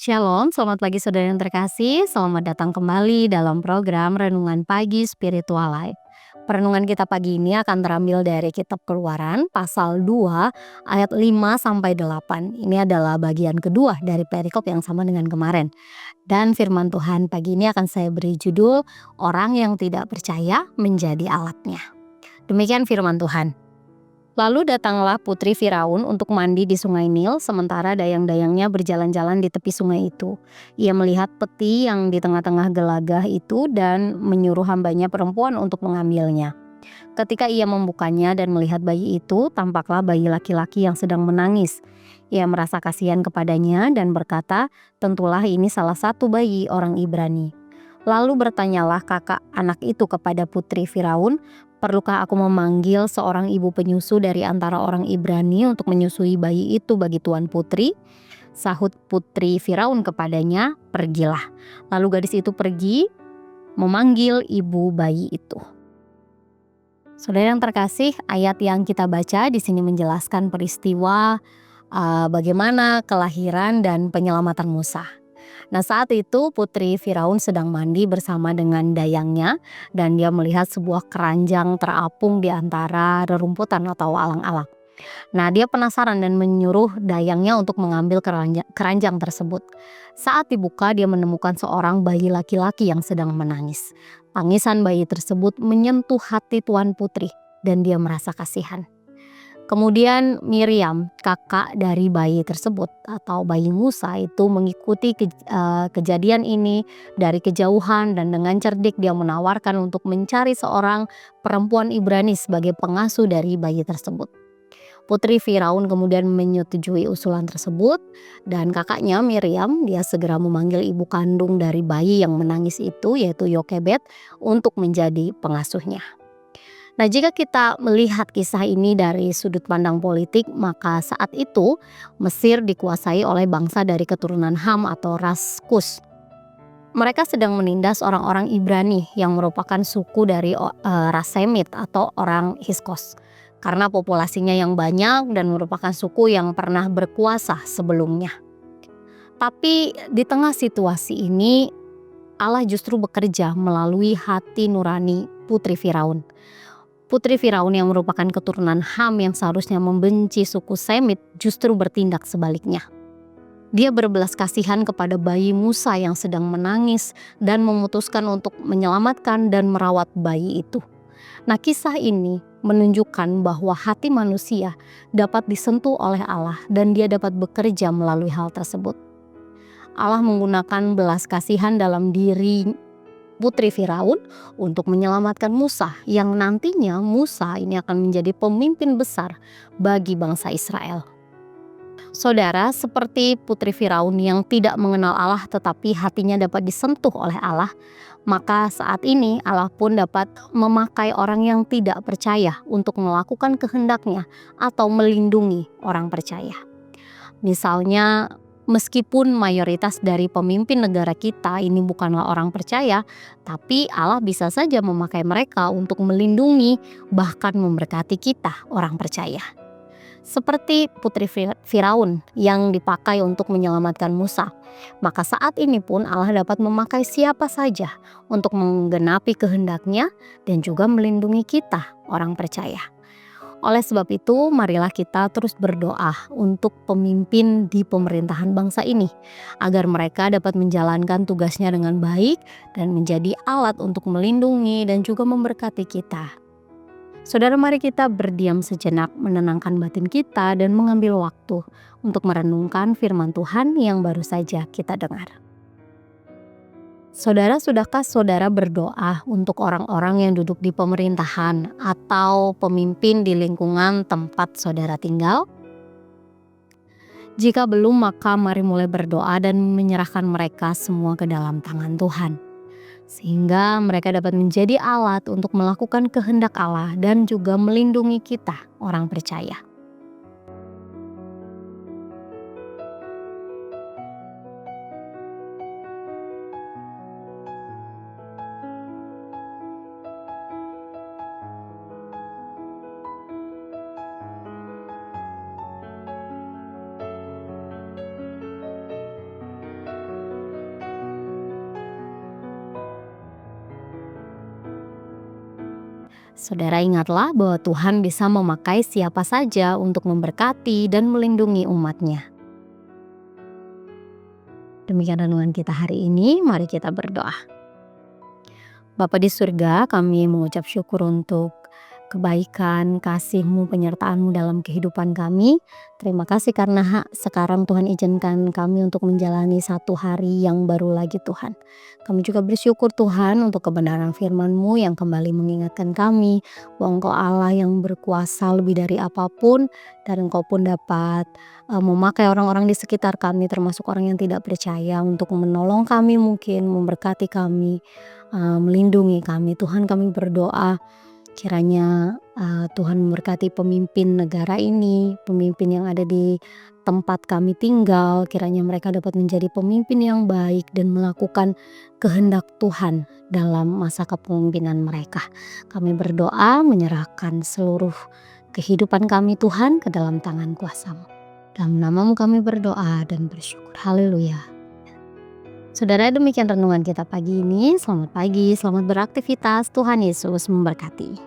Shalom, selamat pagi saudara yang terkasih. Selamat datang kembali dalam program Renungan Pagi Spiritual Life. Perenungan kita pagi ini akan terambil dari kitab Keluaran pasal 2 ayat 5 sampai 8. Ini adalah bagian kedua dari perikop yang sama dengan kemarin. Dan firman Tuhan pagi ini akan saya beri judul Orang yang tidak percaya menjadi alatnya. Demikian firman Tuhan. Lalu datanglah putri Firaun untuk mandi di sungai Nil, sementara dayang-dayangnya berjalan-jalan di tepi sungai itu. Ia melihat peti yang di tengah-tengah gelagah itu dan menyuruh hambanya perempuan untuk mengambilnya. Ketika ia membukanya dan melihat bayi itu, tampaklah bayi laki-laki yang sedang menangis. Ia merasa kasihan kepadanya dan berkata, "Tentulah ini salah satu bayi orang Ibrani." Lalu bertanyalah kakak anak itu kepada putri Firaun, "Perlukah aku memanggil seorang ibu penyusu dari antara orang Ibrani untuk menyusui bayi itu bagi tuan putri?" Sahut putri Firaun kepadanya, "Pergilah." Lalu gadis itu pergi memanggil ibu bayi itu. Saudara yang terkasih, ayat yang kita baca di sini menjelaskan peristiwa bagaimana kelahiran dan penyelamatan Musa. Nah, saat itu putri Firaun sedang mandi bersama dengan dayangnya dan dia melihat sebuah keranjang terapung di antara rerumputan atau alang-alang. Nah, dia penasaran dan menyuruh dayangnya untuk mengambil keranjang tersebut. Saat dibuka, dia menemukan seorang bayi laki-laki yang sedang menangis. Tangisan bayi tersebut menyentuh hati tuan putri dan dia merasa kasihan. Kemudian Miriam, kakak dari bayi tersebut atau bayi Musa itu mengikuti kejadian ini dari kejauhan dan dengan cerdik dia menawarkan untuk mencari seorang perempuan Ibrani sebagai pengasuh dari bayi tersebut. Putri Firaun kemudian menyetujui usulan tersebut dan kakaknya Miriam dia segera memanggil ibu kandung dari bayi yang menangis itu yaitu Yokebed untuk menjadi pengasuhnya. Nah, jika kita melihat kisah ini dari sudut pandang politik, maka saat itu Mesir dikuasai oleh bangsa dari keturunan Ham atau ras Kus. Mereka sedang menindas orang-orang Ibrani yang merupakan suku dari ras Semit atau orang Hiskos. Karena populasinya yang banyak dan merupakan suku yang pernah berkuasa sebelumnya. Tapi di tengah situasi ini Allah justru bekerja melalui hati nurani putri Firaun. Putri Firaun yang merupakan keturunan Ham yang seharusnya membenci suku Semit justru bertindak sebaliknya. Dia berbelas kasihan kepada bayi Musa yang sedang menangis dan memutuskan untuk menyelamatkan dan merawat bayi itu. Nah, kisah ini menunjukkan bahwa hati manusia dapat disentuh oleh Allah dan dia dapat bekerja melalui hal tersebut. Allah menggunakan belas kasihan dalam diri putri Firaun untuk menyelamatkan Musa yang nantinya Musa ini akan menjadi pemimpin besar bagi bangsa Israel. Saudara, seperti putri Firaun yang tidak mengenal Allah tetapi hatinya dapat disentuh oleh Allah, maka saat ini Allah pun dapat memakai orang yang tidak percaya untuk melakukan kehendaknya atau melindungi orang percaya. Misalnya, meskipun mayoritas dari pemimpin negara kita ini bukanlah orang percaya, tapi Allah bisa saja memakai mereka untuk melindungi bahkan memberkati kita orang percaya. Seperti putri Firaun yang dipakai untuk menyelamatkan Musa. Maka saat ini pun Allah dapat memakai siapa saja untuk menggenapi kehendaknya dan juga melindungi kita orang percaya. Oleh sebab itu, marilah kita terus berdoa untuk pemimpin di pemerintahan bangsa ini, agar mereka dapat menjalankan tugasnya dengan baik dan menjadi alat untuk melindungi dan juga memberkati kita. Saudara, mari kita berdiam sejenak, menenangkan batin kita dan mengambil waktu untuk merenungkan firman Tuhan yang baru saja kita dengar. Saudara, sudahkah saudara berdoa untuk orang-orang yang duduk di pemerintahan atau pemimpin di lingkungan tempat saudara tinggal? Jika belum, maka mari mulai berdoa dan menyerahkan mereka semua ke dalam tangan Tuhan. Sehingga mereka dapat menjadi alat untuk melakukan kehendak Allah dan juga melindungi kita, orang percaya. Saudara ingatlah bahwa Tuhan bisa memakai siapa saja untuk memberkati dan melindungi umatnya. Demikian renungan kita hari ini, mari kita berdoa. Bapa di surga, kami mengucap syukur untuk kebaikan, kasih-Mu, penyertaan-Mu dalam kehidupan kami. Terima kasih karena sekarang Tuhan izinkan kami untuk menjalani satu hari yang baru lagi Tuhan. Kami juga bersyukur Tuhan untuk kebenaran firman-Mu yang kembali mengingatkan kami bahwa Engkau Allah yang berkuasa lebih dari apapun, dan Engkau pun dapat memakai orang-orang di sekitar kami termasuk orang yang tidak percaya untuk menolong kami, mungkin memberkati kami, melindungi kami. Tuhan, kami berdoa kiranya Tuhan memberkati pemimpin negara ini, pemimpin yang ada di tempat kami tinggal. Kiranya mereka dapat menjadi pemimpin yang baik dan melakukan kehendak Tuhan dalam masa kepemimpinan mereka. Kami berdoa menyerahkan seluruh kehidupan kami Tuhan ke dalam tangan kuasa-Mu. Dalam nama-Mu kami berdoa dan bersyukur. Haleluya. Saudara, demikian renungan kita pagi ini. Selamat pagi, selamat beraktivitas. Tuhan Yesus memberkati.